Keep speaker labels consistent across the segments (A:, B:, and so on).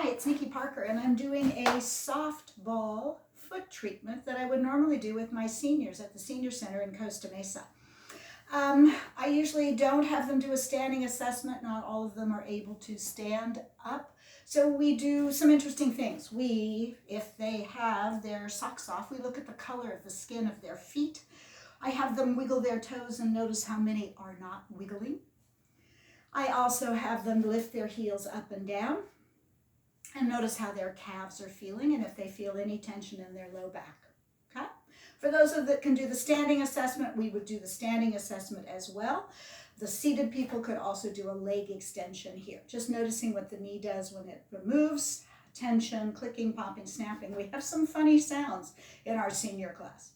A: Hi, it's Nikki Parker, and I'm doing a softball foot treatment that I would normally do with my seniors at the Senior Center in Costa Mesa. I usually don't have them do a standing assessment. Not all of them are able to stand up. So we do some interesting things. If they have their socks off, we look at the color of the skin of their feet. I have them wiggle their toes and notice how many are not wiggling. I also have them lift their heels up and down and notice how their calves are feeling and if they feel any tension in their low back. Okay? For those of that can do the standing assessment, we would do the standing assessment as well. The seated people could also do a leg extension here, just noticing what the knee does when it moves, tension, clicking, popping, snapping. We have some funny sounds in our senior class.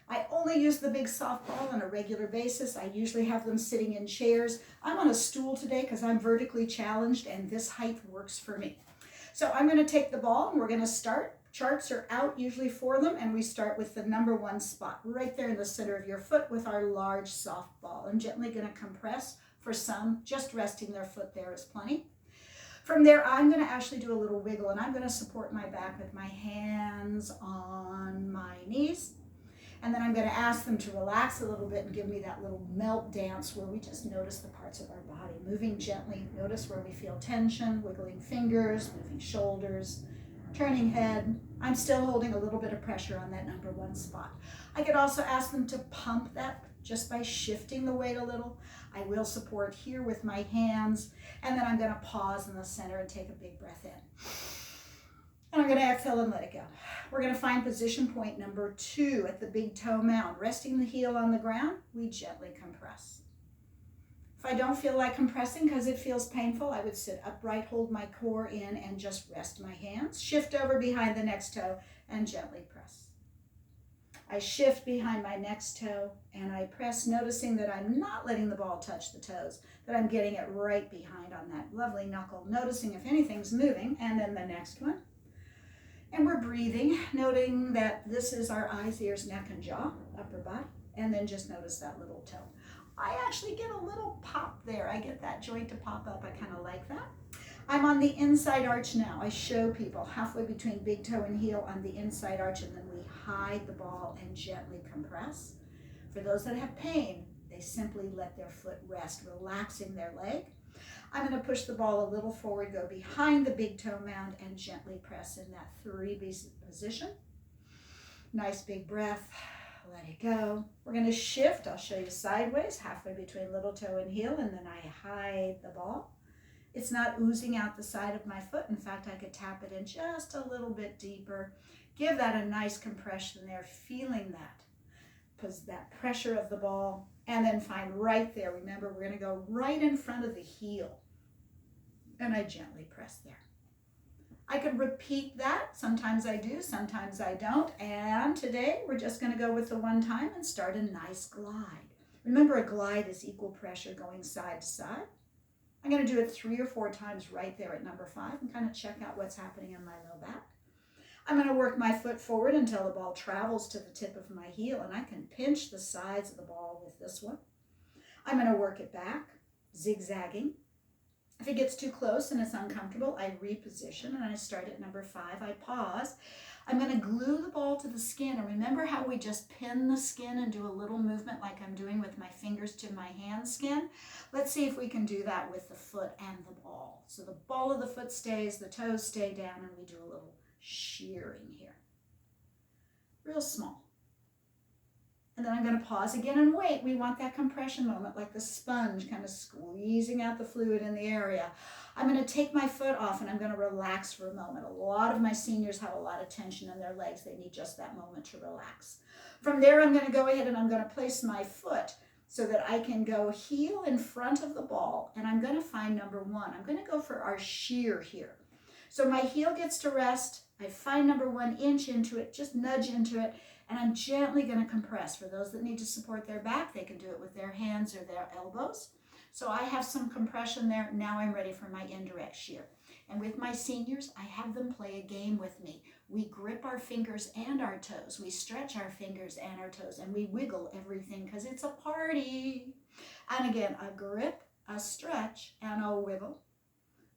A: I only use the big softball on a regular basis. I usually have them sitting in chairs. I'm on a stool today because I'm vertically challenged and this height works for me. So I'm going to take the ball and we're going to start. Charts are out usually for them, and we start with the number one spot right there in the center of your foot with our large softball. I'm gently going to compress. For some, just resting their foot there is plenty. From there, I'm going to actually do a little wiggle, and I'm going to support my back with my hands on my knees. And then I'm going to ask them to relax a little bit and give me that little melt dance where we just notice the parts of our body, moving gently. Notice where we feel tension, wiggling fingers, moving shoulders, turning head. I'm still holding a little bit of pressure on that number one spot. I could also ask them to pump that just by shifting the weight a little. I will support here with my hands, and then I'm going to pause in the center and take a big breath in. And I'm going to exhale and let it go. We're going to find position point number 2 at the big toe mound. Resting the heel on the ground, we gently compress. If I don't feel like compressing because it feels painful, I would sit upright, hold my core in, and just rest my hands. Shift over behind the next toe and gently press. I shift behind my next toe and I press, noticing that I'm not letting the ball touch the toes, that I'm getting it right behind on that lovely knuckle, noticing if anything's moving, and then the next one. And we're breathing, noting that this is our eyes, ears, neck, and jaw, upper body, and then just notice that little toe. I actually get a little pop there. I get that joint to pop up. I kind of like that. I'm on the inside arch now. I show people halfway between big toe and heel on the inside arch, and then we hide the ball and gently compress. For those that have pain, they simply let their foot rest, relaxing their leg. I'm going to push the ball a little forward, go behind the big toe mound, and gently press in that 3B position. Nice big breath. Let it go. We're going to shift. I'll show you sideways, halfway between little toe and heel, and then I hide the ball. It's not oozing out the side of my foot. In fact, I could tap it in just a little bit deeper. Give that a nice compression there, feeling that pressure of the ball, and then find right there. Remember, we're going to go right in front of the heel, and I gently press there. I could repeat that. Sometimes I do, sometimes I don't. And today we're just going to go with the one time and start a nice glide. Remember, a glide is equal pressure going side to side. I'm going to do it 3 or 4 times right there at number 5 and kind of check out what's happening in my low back. I'm going to work my foot forward until the ball travels to the tip of my heel, and I can pinch the sides of the ball with this one. I'm going to work it back, zigzagging. If it gets too close and it's uncomfortable, I reposition and I start at number 5. I pause. I'm going to glue the ball to the skin. And remember how we just pin the skin and do a little movement like I'm doing with my fingers to my hand skin? Let's see if we can do that with the foot and the ball. So the ball of the foot stays, the toes stay down, and we do a little shearing here. Real small. And then I'm going to pause again and wait. We want that compression moment, like the sponge kind of squeezing out the fluid in the area. I'm going to take my foot off and I'm going to relax for a moment. A lot of my seniors have a lot of tension in their legs. They need just that moment to relax. From there, I'm going to go ahead and I'm going to place my foot so that I can go heel in front of the ball. And I'm going to find number 1. I'm going to go for our shear here. So my heel gets to rest. I find number 1, inch into it, just nudge into it. And I'm gently going to compress. For those that need to support their back, they can do it with their hands or their elbows. So I have some compression there. Now I'm ready for my indirect shear. And with my seniors, I have them play a game with me. We grip our fingers and our toes. We stretch our fingers and our toes. And we wiggle everything because it's a party. And again, a grip, a stretch, and a wiggle.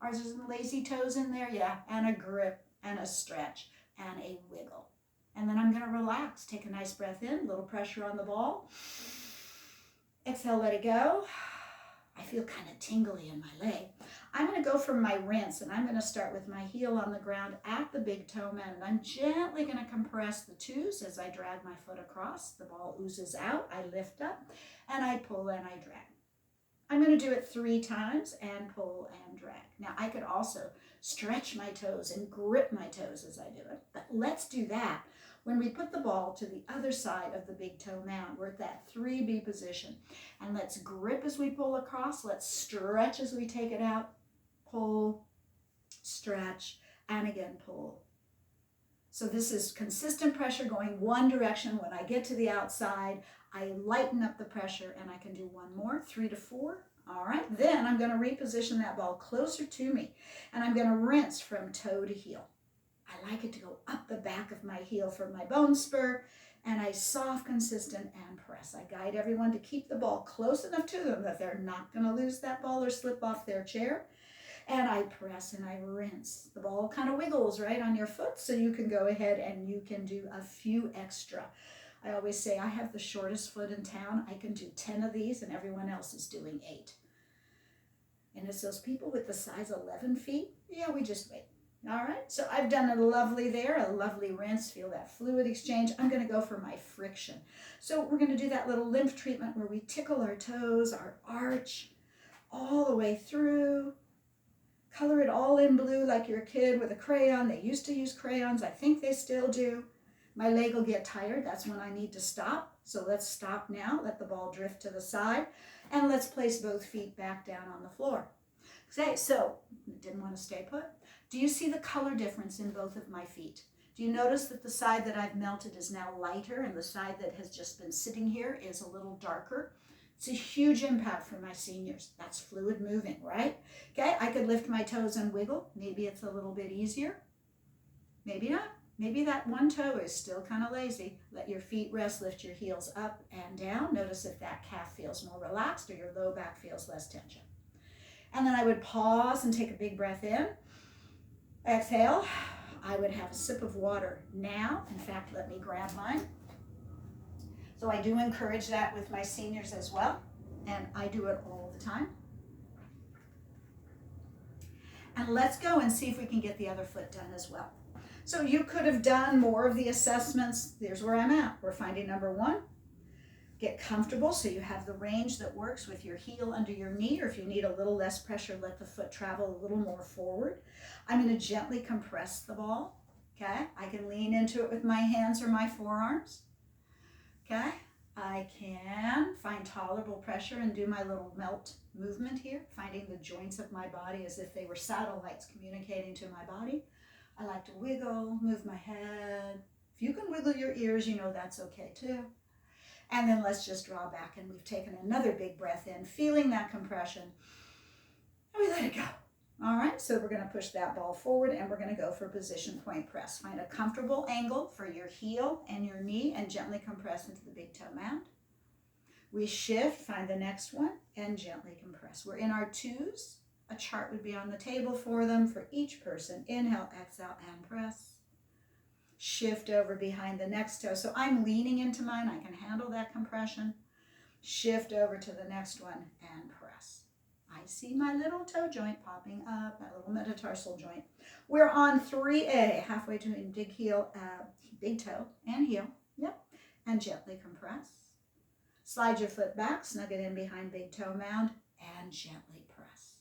A: Are there some lazy toes in there? Yeah, and a grip and a stretch and a wiggle. And then I'm going to relax. Take a nice breath in, a little pressure on the ball. Exhale, let it go. I feel kind of tingly in my leg. I'm going to go for my rinse, and I'm going to start with my heel on the ground at the big toe mound. And I'm gently going to compress the toes as I drag my foot across. The ball oozes out. I lift up, and I pull and I drag. I'm going to do it 3 times and pull and drag. Now, I could also stretch my toes and grip my toes as I do it, but let's do that when we put the ball to the other side of the big toe mound. We're at that 3B position, and let's grip as we pull across. Let's stretch as we take it out. Pull, stretch, and again pull. So this is consistent pressure going one direction. When I get to the outside, I lighten up the pressure, and I can do one more, 3 to 4. All right, then I'm going to reposition that ball closer to me, and I'm going to rinse from toe to heel. I like it to go up the back of my heel for my bone spur, and I soft, consistent, and press. I guide everyone to keep the ball close enough to them that they're not going to lose that ball or slip off their chair. And I press and I rinse. The ball kind of wiggles right on your foot, so you can go ahead and you can do a few extra. I always say I have the shortest foot in town. I can do 10 of these, and everyone else is doing 8. And it's those people with the size 11 feet. Yeah, we just wait. All right, so I've done a lovely there, a lovely rinse. Feel that fluid exchange. I'm going to go for my friction. So we're going to do that little lymph treatment where we tickle our toes, our arch, all the way through. Color it all in blue like you're a kid with a crayon. They used to use crayons. I think they still do. My leg will get tired. That's when I need to stop. So let's stop now. Let the ball drift to the side. And let's place both feet back down on the floor. Okay, so didn't want to stay put. Do you see the color difference in both of my feet? Do you notice that the side that I've melted is now lighter and the side that has just been sitting here is a little darker? It's a huge impact for my seniors. That's fluid moving, right? Okay, I could lift my toes and wiggle. Maybe it's a little bit easier. Maybe not. Maybe that one toe is still kind of lazy. Let your feet rest, lift your heels up and down. Notice if that calf feels more relaxed or your low back feels less tension. And then I would pause and take a big breath in. Exhale. I would have a sip of water now. In fact, let me grab mine. So I do encourage that with my seniors as well, and I do it all the time. And let's go and see if we can get the other foot done as well. So you could have done more of the assessments. Here's where I'm at. We're finding number 1. Get comfortable so you have the range that works with your heel under your knee, or if you need a little less pressure, let the foot travel a little more forward. I'm going to gently compress the ball. Okay, I can lean into it with my hands or my forearms. Okay, I can find tolerable pressure and do my little melt movement here, finding the joints of my body as if they were satellites communicating to my body. I like to wiggle, move my head. If you can wiggle your ears, you know that's okay too. And then let's just draw back, and we've taken another big breath in, feeling that compression, and we let it go. All right, so we're going to push that ball forward, and we're going to go for position point press. Find a comfortable angle for your heel and your knee, and gently compress into the big toe mound. We shift, find the next one, and gently compress. We're in our 2s. A chart would be on the table for them for each person. Inhale, exhale, and press. Shift over behind the next toe. So I'm leaning into mine. I can handle that compression. Shift over to the next one and press. I see my little toe joint popping up, that little metatarsal joint. We're on 3A, halfway between big toe and heel. Yep. And gently compress. Slide your foot back, snug it in behind big toe mound, and gently press.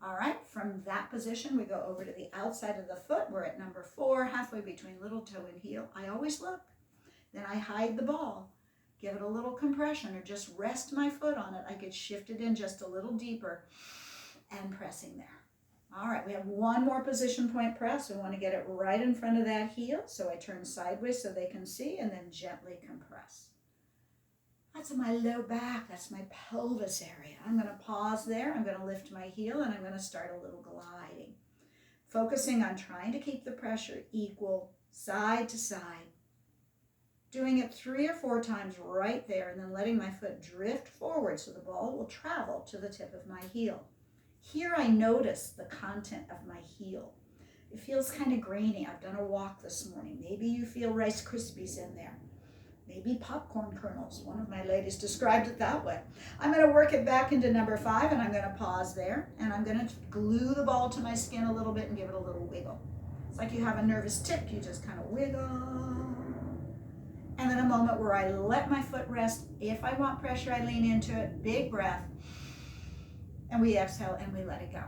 A: All right, from that position, we go over to the outside of the foot. We're at number 4, halfway between little toe and heel. I always look. Then I hide the ball. Give it a little compression or just rest my foot on it. I could shift it in just a little deeper and pressing there. All right, we have one more position point press. We want to get it right in front of that heel. So I turn sideways so they can see and then gently compress. That's my low back. That's my pelvis area. I'm going to pause there. I'm going to lift my heel and I'm going to start a little gliding. Focusing on trying to keep the pressure equal side to side. Doing it 3 or 4 times right there and then letting my foot drift forward so the ball will travel to the tip of my heel. Here I notice the content of my heel. It feels kind of grainy. I've done a walk this morning. Maybe you feel Rice Krispies in there. Maybe popcorn kernels. One of my ladies described it that way. I'm going to work it back into number 5, and I'm going to pause there, and I'm going to glue the ball to my skin a little bit and give it a little wiggle. It's like you have a nervous tic. You just kind of wiggle. And then a moment where I let my foot rest. If I want pressure, I lean into it. Big breath. And we exhale and we let it go.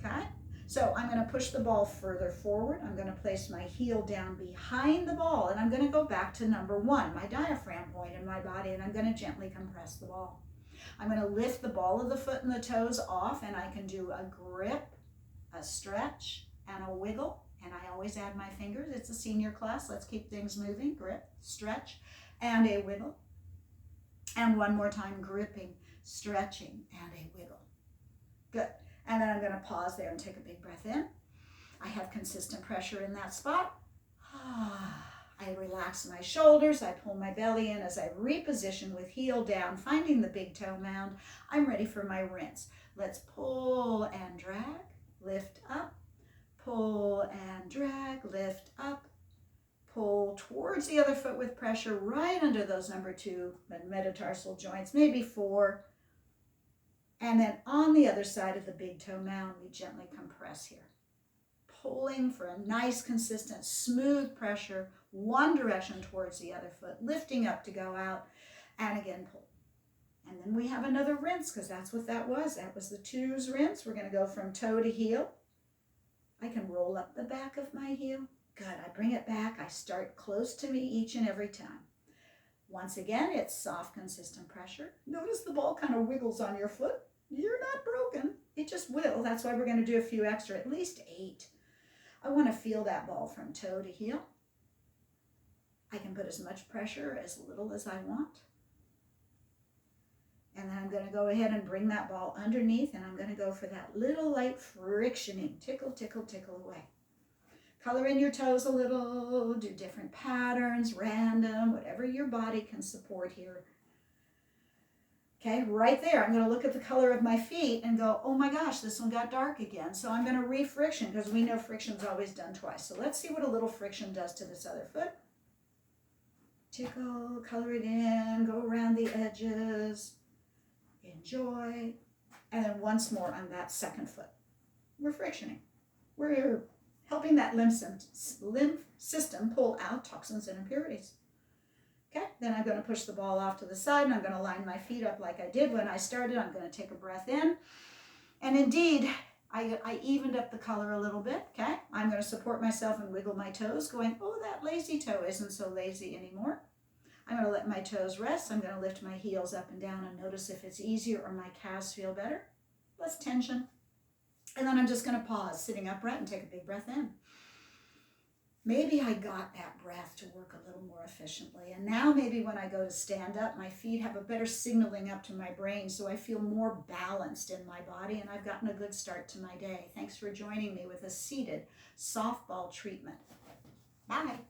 A: Okay? So I'm going to push the ball further forward. I'm going to place my heel down behind the ball, and I'm going to go back to number 1, my diaphragm point in my body, and I'm going to gently compress the ball. I'm going to lift the ball of the foot and the toes off, and I can do a grip, a stretch, and a wiggle. And I always add my fingers. It's a senior class. Let's keep things moving. Grip, stretch, and a wiggle. And one more time, gripping, stretching, and a wiggle. Good. And then I'm going to pause there and take a big breath in. I have consistent pressure in that spot. I relax my shoulders. I pull my belly in as I reposition with heel down, finding the big toe mound. I'm ready for my rinse. Let's pull and drag, lift up, pull and drag, lift up, pull towards the other foot with pressure right under those number 2 metatarsal joints, maybe 4. And then on the other side of the big toe mound, we gently compress here. Pulling for a nice, consistent, smooth pressure, one direction towards the other foot, lifting up to go out, and again pull. And then we have another rinse, because that's what that was. That was the 2's rinse. We're going to go from toe to heel. I can roll up the back of my heel. Good. I bring it back. I start close to me each and every time. Once again, it's soft, consistent pressure. Notice the ball kind of wiggles on your foot. You're not broken. It just will. That's why we're going to do a few extra, at least 8. I want to feel that ball from toe to heel. I can put as much pressure, as little as I want. And then I'm going to go ahead and bring that ball underneath, and I'm going to go for that little light frictioning. Tickle, tickle, tickle away. Color in your toes a little. Do different patterns, random, whatever your body can support here. Okay, right there, I'm going to look at the color of my feet and go, oh my gosh, this one got dark again. So I'm going to re-friction, because we know friction's always done twice. So let's see what a little friction does to this other foot. Tickle, color it in, go around the edges, enjoy. And then once more on that second foot. We're frictioning. We're helping that lymph system pull out toxins and impurities. Okay, then I'm going to push the ball off to the side, and I'm going to line my feet up like I did when I started. I'm going to take a breath in. And indeed, I evened up the color a little bit. Okay, I'm going to support myself and wiggle my toes, going, oh, that lazy toe isn't so lazy anymore. I'm going to let my toes rest. I'm going to lift my heels up and down and notice if it's easier or my calves feel better. Less tension. And then I'm just going to pause, sitting upright, and take a big breath in. Maybe I got that breath to work a little more efficiently. And now maybe when I go to stand up, my feet have a better signaling up to my brain, so I feel more balanced in my body, and I've gotten a good start to my day. Thanks for joining me with a seated softball treatment. Bye.